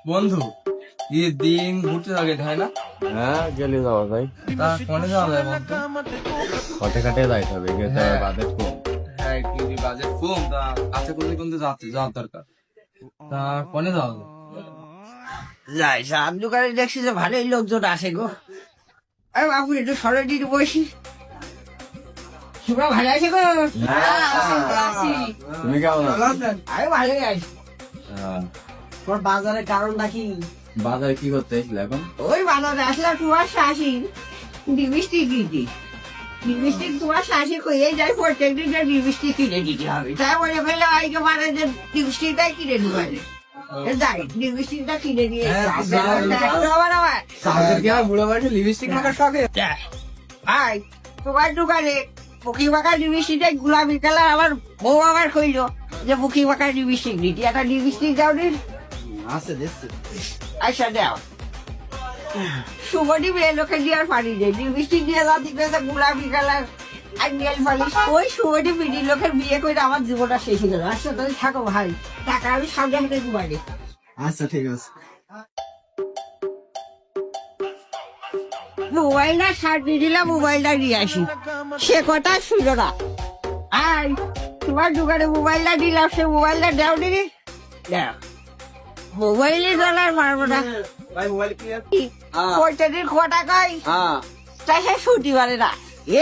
বন্ধু ঈদ দিন ঘুরতে যাবে তাই না? হ্যাঁ গেলে যাওয়া যায়। তা কোনে যাওয়া যায় বলতো? ঘটে কাটে যাইতে হবে, গেতে হ্যাঁ। বাজেট কম। হ্যাঁ কি বাজেট কম, তা কাছে কোনে কোনে যাওয়ার দরকার। তা কোনে যাওয়া যায়? যাই সার দোকানে দেখছি যে ভালোই লোকজন আসে গো। আরে বাবু একটু সরে দিতে বসি। তোমরা ভালো আছে গো? আছি। তুমি কেমন আছো? আরে ভালোই আছি। হ্যাঁ। তোমার বাজারের কারণটা কি? বাজারে কি করতে এসেছিলে এখন? ওই বাজারে আসলাম তোমার শাশি লিপস্টিক দিতে। লিপস্টিক তোমার শাশি কইয়ে যায় প্রত্যেকদিন যে লিপস্টিক কিনে দিতে হবে। তাই বলে ফেলে আইকে মানে যে লিপস্টিকটাই কিনে দিবে। যাই লিপস্টিকটা কিনে দিয়ে বুড়ো বয়সে লিপস্টিক মাখার শখে? ভাই তোমার দোকানে বুকি মাখা লিপস্টিকটা গোলাপি কালার আমার বউ আমার কইলো যে বুকি মাখা লিপস্টিক দিতি, একটা লিপস্টিক দাও দিন। আছে দেখছি। আচ্ছা দাও। সুগন্ধি মেয়ে লোকে দিয়ে আর পানি দেয়, লিপস্টিক দিয়ে যা দিবে গোলাপি কালার আর নেল পালিশ। ওই সুগন্ধি মিডির লোকের বিয়ে করে আমার জীবনটা শেষ হয়ে গেল। আচ্ছা তাহলে থাকো ভাই, টাকা আমি সামনে হাতে দুবারে। আচ্ছা ঠিক আছে। মোবাইলটা সার্চ দিলাম, মোবাইলটা নিয়ে আসি। সে কথা শুনো না। আই তোমার দোকানে মোবাইলটা দিলাম, সে মোবাইলটা দেও দিদি। দেও মোবাইলে ডলার মারবো না। ভাই মোবাইল কি? প্রত্যেকদিন কটা কয় হ্যাঁ তা সে ছুটি পারে না।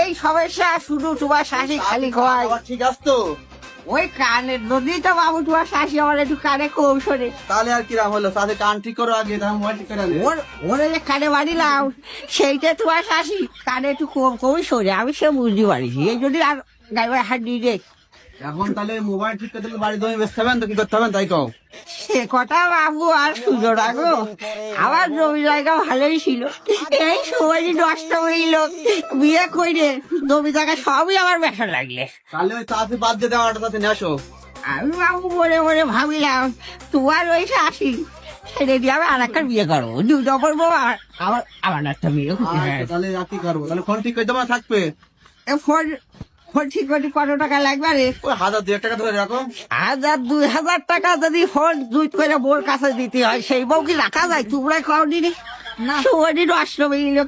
এই সমস্যা শুধু তোমার শাশি খালি খাওয়ায়। ঠিক আছে তো। ওই কানের যদি তো বাবু তোমার শাশি আমার একটু কানে কম শোনে। তাহলে আর কিরাম হলো? সাথে কান ঠিক করো আগে, তাহলে মোবাইল ঠিক করে আনবে। ওরে যে কানে বাড়িলাম সেইটা তোমার শাশি কানে একটু কম কমই শোনে, আমি সে বুঝতে পারিছি। এই যদি আর গাইবার হাত দিয়ে দেখ এখন তাহলে মোবাইল ঠিক করতে বাড়ি জমি বেচতে হবেন তো, কি করতে হবেন তাই কও। সে কথা বাবু আর সুযোগ রাখো। আমার জমি জায়গা ভালোই ছিল, এই সময় নষ্ট হইল বিয়ে কইরে জমি জায়গা সবই আমার বেসা লাগলে। তাহলে ওই চাষি বাদ দিয়ে দেওয়াটা তাতে নিয়ে আসো। আমি বাবু মনে মনে ভাবিলাম তোমার ওই শাশি ছেড়ে দিয়ে আমি আর একটা বিয়ে করবো, দুই নম্বর বউ আমার আমার একটা বিয়ে করতে হবে। আচ্ছা, তাহলে আর কি করবো? তাহলে ফোন ঠিক করে দেবো না থাকবে? ফোন ফোন ঠিক করতে কত টাকা লাগবে রে? ওই 1000-2000 টাকা ধরে রাখো। 1000-2000 টাকা যদি ফোন দুই করে বোর কাছে দিতে হয়, সেই বউ কি রাখা যায়? তোমরা কও দিদি না, সময় নষ্ট হয়ে গেল।